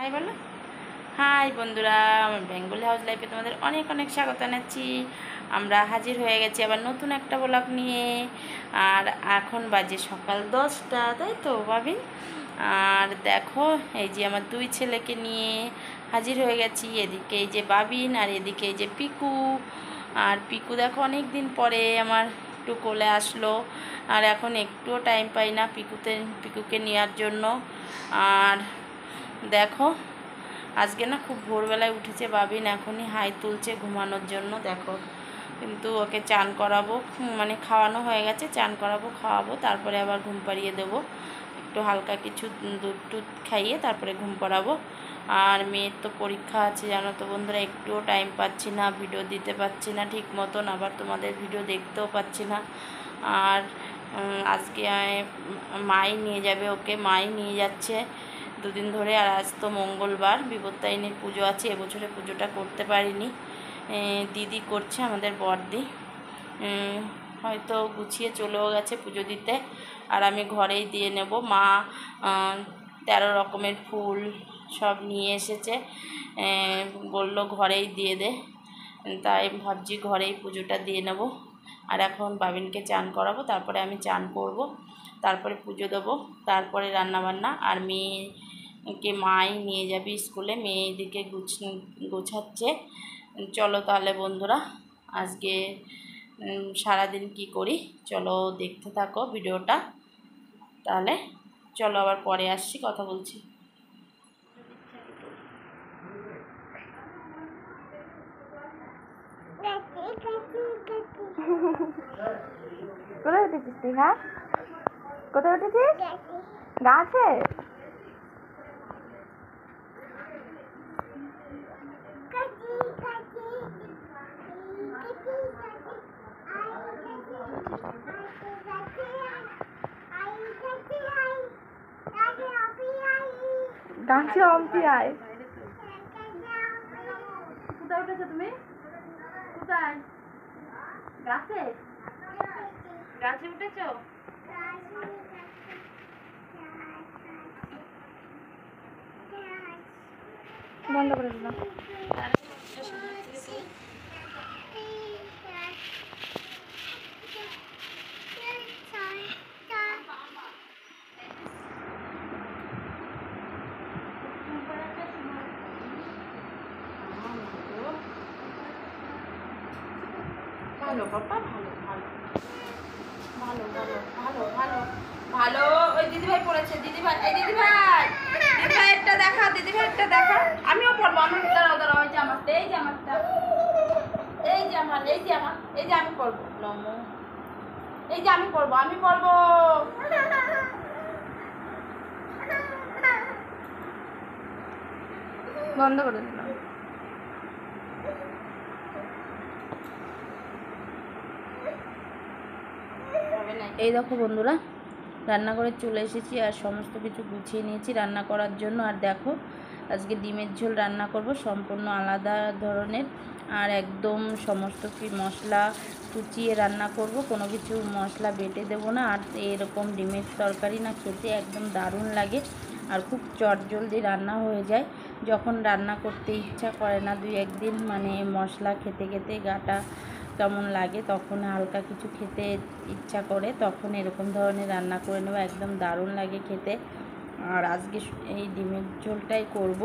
High বলো। High বন্ধুরা, আমার বেঙ্গলি হাউস লাইফে তোমাদের অনেক অনেক স্বাগত জানাচ্ছি। আমরা হাজির হয়ে গেছি আবার নতুন একটা ব্লগ নিয়ে। আর এখন বাজে সকাল 10টা, তাই তো ভাবি? আর দেখো, এই যে আমার দুই ছেলেকে নিয়ে হাজির হয়ে গেছি। এদিকে এই যে বাবিন, আর এদিকে এই যে পিকু। আর পিকু দেখো অনেক দিন পরে আমার একটু কোলে আসলো। আর এখন একটুও টাইম পাই না পিকুকে নেওয়ার জন্য। আর দেখো, আজকে না খুব ভোরবেলায় উঠেছে বাবিন, এখনই হাই তুলছে ঘুমানোর জন্য। দেখো, কিন্তু ওকে চান করাবো, মানে খাওয়ানো হয়ে গেছে, চান করাবো, খাওয়াবো, তারপরে আবার ঘুম পাড়িয়ে দেবো। একটু হালকা কিছু দুধ টুধ খাইয়ে তারপরে ঘুম পাড়াবো। আর মেয়ের তো পরীক্ষা আছে জানো তো বন্ধুরা, একটুও টাইম পাচ্ছি না, ভিডিও দিতে পারছি না ঠিক মতন, আবার তোমাদের ভিডিও দেখতেও পাচ্ছি না। আর আজকে মাই নিয়ে যাবে ওকে, মাই নিয়ে যাচ্ছে দুদিন ধরে। আর আজ তো মঙ্গলবার, বিপত্তারিণীর পুজো আছে, এবছরে পুজোটা করতে পারিনি। দিদি করছে, আমাদের বড়দি হয়তো গুছিয়ে চলেও গেছে পুজো দিতে। আর আমি ঘরেই দিয়ে নেব। মা 13 রকমের ফুল সব নিয়ে এসেছে, বলল ঘরেই দিয়ে দে, তাই ভাবছি ঘরেই পুজোটা দিয়ে নেব। আর এখন বাবিনকে চান করাবো, তারপরে আমি চান করব, তারপরে পুজো দেবো, তারপরে রান্নাবান্না। আর মেয়েকে মাই নিয়ে যাবি স্কুলে, মেয়ে এদিকে গোছাচ্ছে। চলো তাহলে বন্ধুরা, আজকে সারাদিন কি করি চলো দেখতে থাকো ভিডিওটা। তাহলে চলো, আবার পরে আসছি, কথা বলছি। কোথায় উঠেছিস তুই? হ্যাঁ, কোথায় উঠেছিস? গাছে। গাছে অম্পি আয়। কোথায় উঠেছো তুমি? কোথায়? গাছে? গাছে উঠেছো? বন্ধ করে দিলাম। ভালো বাবা, ভালো ভালো ভালো ভালো ভালো ভালো ভালো। ওই দিদিভাই পড়েছে, দিদিভাই, এই দিদিভাইয়েরটা দেখা, দিদিভাইয়েরটা দেখা। আমিও পড়বো, আমার দাঁড়াও দাঁড়াও, এই যে আমারটা, এই যে আমারটা, এই যে আমার, এই যে আমার, এই যে আমি পড়বো, নমো, এই যে আমি পড়বো, আমি পড়বো। বন্ধ করে দিলাম। এই দেখো বন্ধুরা, রান্নাঘরে চলে এসেছি আর সমস্ত কিছু গুছিয়ে নিয়েছি রান্না করার জন্য। আর দেখো, আজকে ডিমের ঝোল রান্না করব, সম্পূর্ণ আলাদা ধরনের। আর একদম সমস্ত কি মশলা কুচিয়ে রান্না করব, কোনো কিছু মশলা বেটে দেবো না। আর এরকম ডিমের তরকারি না খেতে একদম দারুণ লাগে, আর খুব চটজলদি রান্না হয়ে যায়। যখন রান্না করতে ইচ্ছা করে না, 2-1 দিন মানে মশলা খেতে খেতে গাটা কেমন লাগে, তখন হালকা কিছু খেতে ইচ্ছা করে, তখন এরকম ধরনের রান্না করে নেব, একদম দারুণ লাগে খেতে। আর আজকে এই ডিমের ঝোলটাই করব,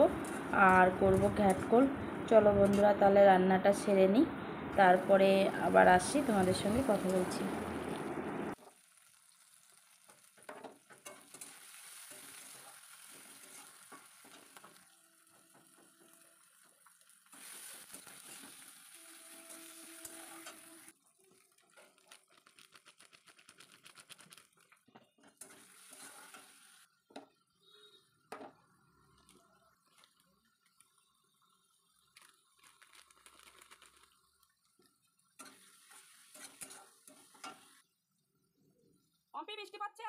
আর করব ঘ্যাটকোল। চলো বন্ধুরা, তাহলে রান্নাটা সেরে নিই, তারপরে আবার আসছি, তোমাদের সঙ্গে কথা বলছি। অম্পি বৃষ্টি পড়ছে।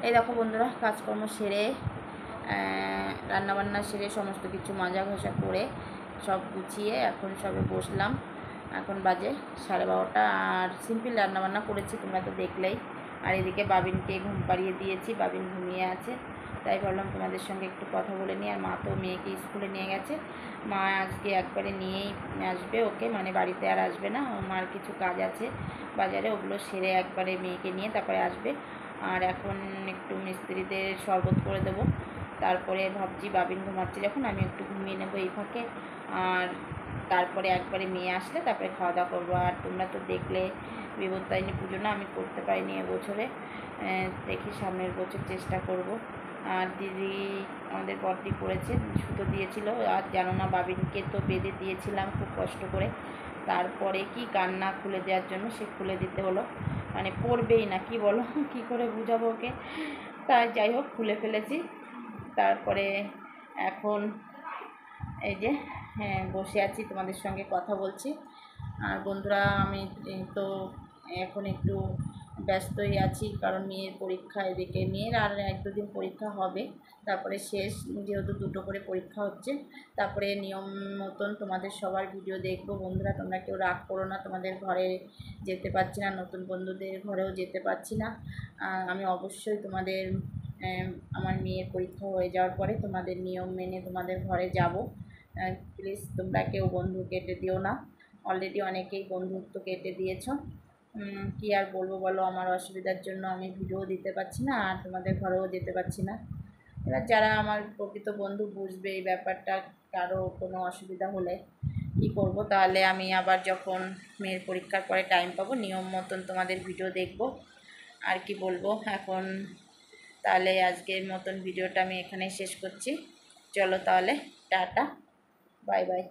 এই দেখো বন্ধুরা, কাজকর্ম সেরে রান্নাবান্না সেরে সমস্ত কিছু মাজা ঘষা করে সব গুছিয়ে এখন সবে বসলাম। এখন বাজে 12:30 আর সিম্পল রান্নাবান্না করেছি, তোমরা তো দেখলেই। আর এদিকে বাবিনকে ঘুম পাড়িয়ে দিয়েছি, বাবিন ঘুমিয়ে আছে, তাই ভাবলাম তোমাদের সঙ্গে একটু কথা বলে নিই। আর মা তো মেয়েকে স্কুলে নিয়ে গেছে, মা আজকে একবারে নিয়েই আসবে ওকে, মানে বাড়িতে আর আসবে না, মার কিছু কাজ আছে বাজারে, ওগুলো সেরে একবারে মেয়েকে নিয়ে তারপরে আসবে। আর এখন একটু মিস্ত্রিদের শরবত করে দেবো, তারপরে ভাবছি বাবিন ঘুমাচ্ছে যখন আমি একটু ঘুমিয়ে নেবো এই ফাঁকে। আর তারপরে একবারে মেয়ে আসলে তারপরে খাওয়া দাওয়া করবো। আর তোমরা তো দেখলে বিপত্তারিণী পুজো না আমি করতে পারিনি এবছরে, দেখি সামনের বছর চেষ্টা করব। আর দিদি আমাদের বড়দি করেছে, সুতো দিয়েছিল, আর জানো না বাবিনকে তো বেঁধে দিয়েছিলাম খুব কষ্ট করে, তারপরে কি কান্না খুলে দেওয়ার জন্য সে খুলে দিতে হলো, মানে পড়বেই না, কি বলো কি করে বুঝাবো ওকে। তাই যাই হোক খুলে ফেলেছি। তারপরে এখন এই যে হ্যাঁ বসে আছি তোমাদের সঙ্গে কথা বলছি। আর বন্ধুরা আমি তো এখন একটু ব্যস্তই আছি, কারণ মেয়ের পরীক্ষা, এদিকে মেয়ের আর 1-2 দিন পরীক্ষা হবে, তারপরে শেষ, যেহেতু 2টো করে পরীক্ষা হচ্ছে। তারপরে নিয়ম মতন তোমাদের সবার ভিডিও দেখবো। বন্ধুরা তোমরা কেউ রাগ করো না, তোমাদের ঘরে যেতে পারছি না, নতুন বন্ধুদের ঘরেও যেতে পারছি না। আমি অবশ্যই তোমাদের আমার মেয়ের পরীক্ষা হয়ে যাওয়ার পরে তোমাদের নিয়ম মেনে তোমাদের ঘরে যাব। প্লিজ তোমরা কেউ বন্ধু কেটে দিও না, অলরেডি অনেকেই বন্ধুত্ব কেটে দিয়েছো। কী আর বলবো বলো, আমার অসুবিধার জন্য আমি ভিডিও দিতে পারছি না আর তোমাদের ঘরেও যেতে পারছি না। এবার যারা আমার প্রকৃত বন্ধু বুঝবে এই ব্যাপারটা, কারো কোনো অসুবিধা হলে কী করবো, তাহলে আমি আবার যখন মেয়ের পরীক্ষার পরে টাইম পাবো নিয়ম মতন তোমাদের ভিডিও দেখব। আর কি বলবো এখন, তাহলে আজকের মতন ভিডিওটা আমি এখানেই শেষ করছি। চলো তাহলে, টাটা, বাই বাই।